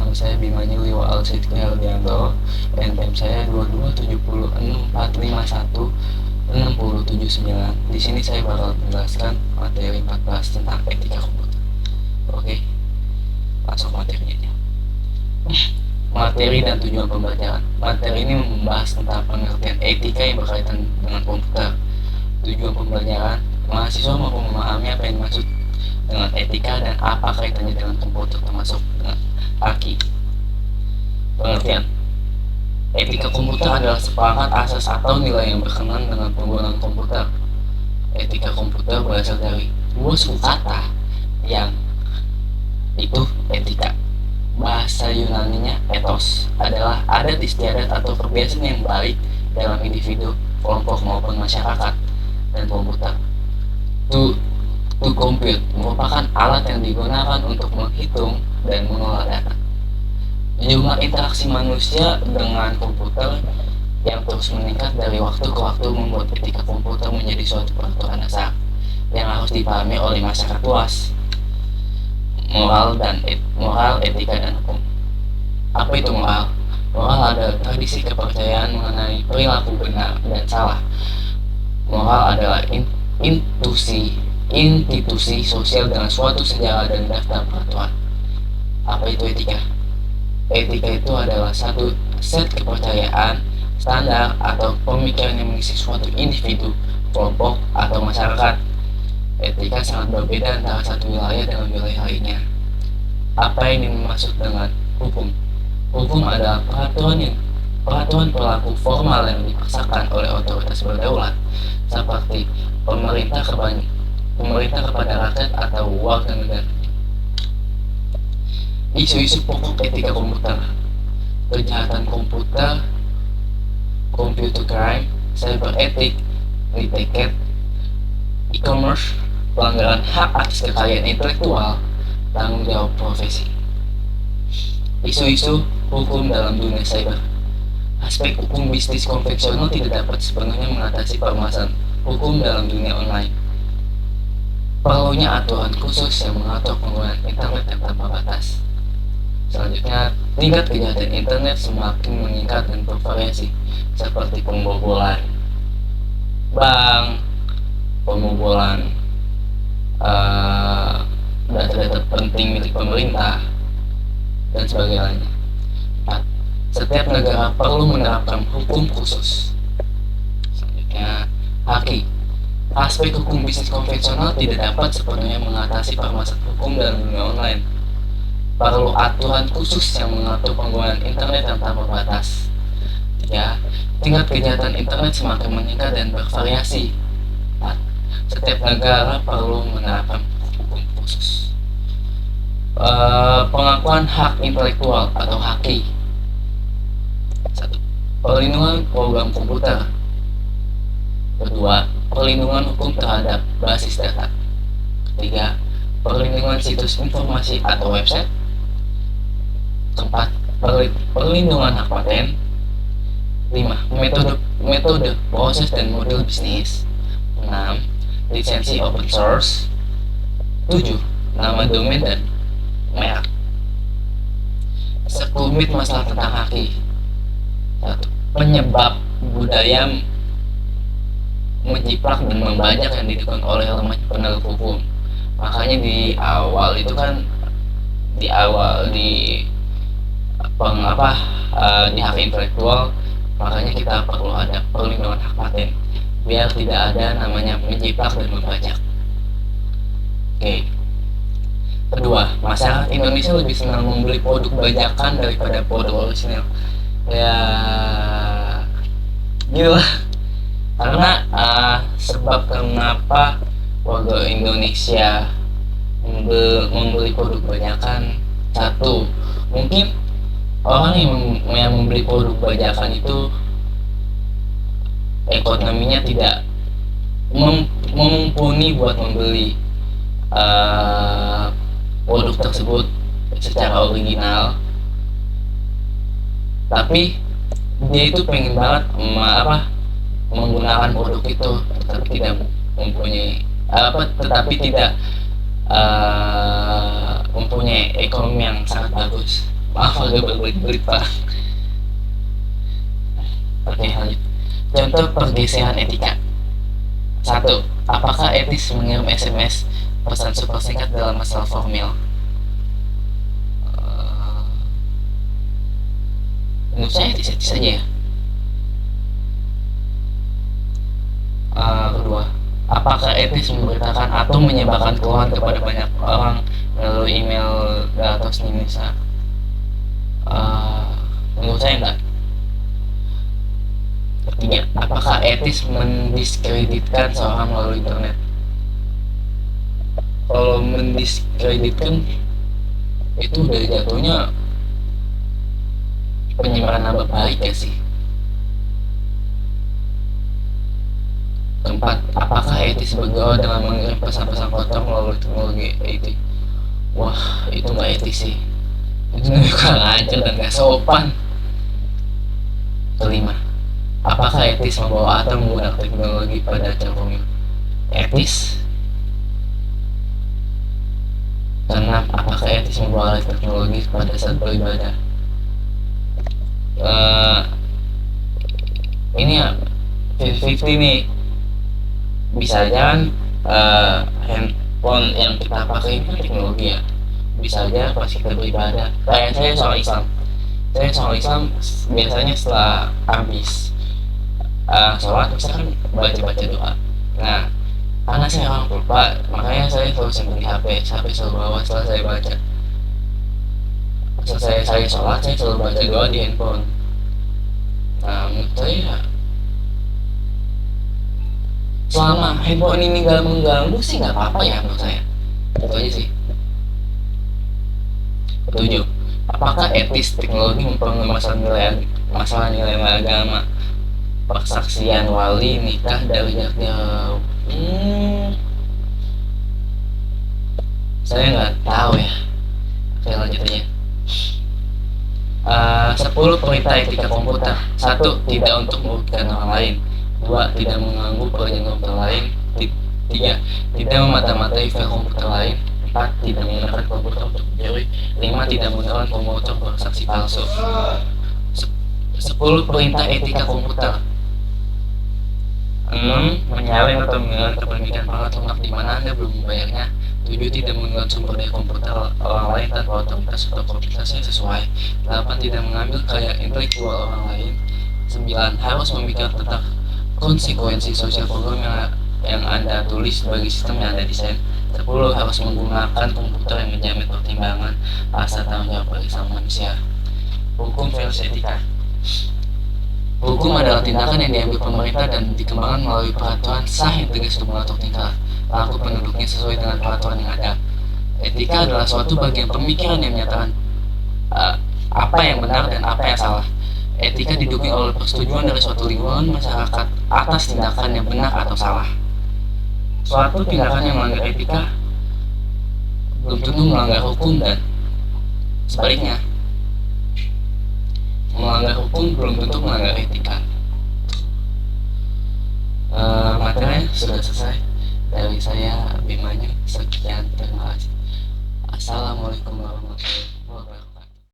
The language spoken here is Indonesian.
Nama saya Bimanyu Liwa Alsidki Hardianto. NPM saya 22764516079. Di sini saya bakal menjelaskan materi 14 tentang etika komputer. Oke, masuk materinya. Materi dan tujuan pembelajaran. Materi ini membahas tentang pengertian etika yang berkaitan dengan komputer. Tujuan pembelajaran, mahasiswa mampu memahami apa yang dimaksud dengan etika dan apa kaitannya dengan komputer, termasuk dengan AKI. Pengertian. Etika komputer adalah seperangkat asas atau nilai yang berkenan dengan penggunaan komputer. Etika komputer berasal dari dua suku kata yang itu etika. Bahasa Yunaninya ethos adalah adat istiadat atau kebiasaan yang baik dalam individu, kelompok maupun masyarakat. Dan komputer, to compute merupakan alat yang digunakan untuk menghitung dan mengolah data. Jumlah interaksi manusia dengan komputer yang terus meningkat dari waktu ke waktu membuat etika komputer menjadi suatu peraturan dasar yang harus dipahami oleh masyarakat luas. Moral, etika, dan hukum. Apa itu moral? Moral adalah tradisi kepercayaan mengenai perilaku benar dan salah. Moral adalah institusi sosial dengan suatu sejarah dan daftar peraturan. Apa itu etika? Etika itu adalah satu set kepercayaan, standar, atau pemikiran yang mengisi suatu individu, kelompok, atau masyarakat. Etika sangat berbeda antara satu wilayah dengan wilayah lainnya. Apa yang dimaksud dengan hukum? Hukum adalah peraturan perilaku formal yang dipaksakan oleh otoritas berdaulat, seperti pemerintah kepada rakyat atau warga negara. Isu-isu pokok etika komputer: kejahatan komputer, computer crime, cyber ethics, etiket, e-commerce, pelanggaran hak atas kekayaan intelektual, tanggung jawab profesi. Isu-isu hukum dalam dunia cyber. Aspek hukum bisnis konvensional tidak dapat sepenuhnya mengatasi permasalahan hukum dalam dunia online. Perlunya aturan khusus yang mengatur penggunaan internet yang tanpa batas. Selanjutnya, tingkat kejahatan internet semakin meningkat dan bervariasi, seperti pembobolan bank, pembobolan data-data penting milik pemerintah, dan sebagainya. 4. Setiap negara perlu menerapkan hukum khusus. Selanjutnya, HAKI. Aspek hukum bisnis konvensional tidak dapat sepenuhnya mengatasi permasalahan hukum dalam dunia online. Perlu aturan khusus yang mengatur penggunaan internet yang tanpa batas. 3. Tingkat kejahatan internet semakin meningkat dan bervariasi. 4. Setiap negara perlu menerapkan hukum khusus. Pengakuan hak intelektual atau HAKI. 1. Perlindungan program komputer. 2. Perlindungan hukum terhadap basis data. 3. Perlindungan situs informasi atau website. 4. Perlindungan hak paten. 5. Metode, proses, dan model bisnis. 6. Lisensi open source. 7. Nama domain dan merek. Sekelumit masalah tentang HAKI. 1. Penyebab budaya menjiplak dan membajak yang didukung oleh lemahnya penegak hukum. Makanya di awal di hak intelektual, makanya kita perlu ada perlindungan hak paten biar tidak ada namanya menjiplak dan membajak. Oke. Kedua, masyarakat Indonesia lebih senang membeli produk bajakan daripada produk orisinil. Ya, gitu lah. Karena sebab kenapa warga Indonesia membeli produk bajakan, satu, mungkin orang yang membeli produk bajakan itu ekonominya tidak mumpuni buat membeli produk tersebut secara original, tapi dia itu pengen banget menggunakan produk itu, tetapi tidak mempunyai ekonomi yang sangat bagus. Maaf agak berbelit-belit pak. Oke lanjut. Contoh pergeseran etika. 1. Apakah etis mengirim SMS pesan super singkat dalam masalah formal? Menurut saya etis-etis saja ya. Kedua, apakah etis memberitakan atau menyebarkan keluhan kepada banyak orang melalui email atau sejenisnya? Menurut saya enggak. Ketiga, apakah etis mendiskreditkan seorang melalui internet? Kalau mendiskreditkan itu udah jatuhnya penyebaran nama baik ya sih. Keempat, apakah etis bergaul dengan mengirim pesan-pesan kotor melalui teknologi IT? Wah, itu nggak etis sih. Itu kurang ajar dan nggak sopan. Kelima, apakah etis membawa atau menggunakan teknologi pada acara pemilu? Etis. Keenam, apakah etis membawa alat teknologi pada saat beribadah? Ini ya 50-50 nih. Bisa aja kan handphone yang kita pakai itu teknologi ya, bisa aja pas kita beribadah. Kayak saya soal Islam biasanya setelah habis sholat saya kan baca doa. Nah karena saya orang lupa, makanya saya selalu simpan di HP selalu bawa setelah saya baca. Setelah saya sholat saya selalu baca doa di handphone. Nah menurut saya selama handphone ini nggak mengganggu sih nggak apa-apa ya menurut saya. Itu aja sih. Ketujuh, apakah etis teknologi mempengaruhi masalah nilai agama, persaksian wali nikah dari jarak jauh? Saya nggak tahu ya. Oke lanjut aja. 10 perintah etika komputer. 1. Tidak untuk merugikan orang lain. 2. Tidak mengganggu pekerjaan komputer lain. 3. Tidak memata-matai file komputer lain. 4. Tidak menggunakan komputer untuk mencuri. 5. Tidak menggunakan komputer bersaksi palsu. 10 perintah etika komputer. 6. Menyalin atau menghilangkan kepemilikan perangkat lunak di mana Anda belum membayarnya. 7. Tidak menggunakan sumber daya komputer orang lain tanpa otoritas atau komunitasnya sesuai. 8. Tidak mengambil karya intelektual orang lain. 9. Harus memikirkan tentang konsekuensi sosial program yang Anda tulis bagi sistem yang Anda desain. 10. Harus menggunakan komputer yang menjamin pertimbangan rasa tanggung jawab bagi sama manusia. Hukum versi etika. Hukum adalah tindakan yang diambil pemerintah dan dikembangkan melalui peraturan sah yang tegas untuk mengatur tingkah laku penduduknya sesuai dengan peraturan yang ada. Etika adalah suatu bagian pemikiran yang menyatakan apa yang benar dan apa yang salah. Etika didukung oleh persetujuan dari suatu lingkungan masyarakat atas tindakan yang benar atau salah. Suatu tindakan yang melanggar etika belum tentu melanggar hukum dan sebaliknya. Melanggar hukum belum tentu melanggar etika. Materinya sudah selesai dari saya Abimanyu. Sekian, terima kasih. Assalamualaikum warahmatullahi wabarakatuh.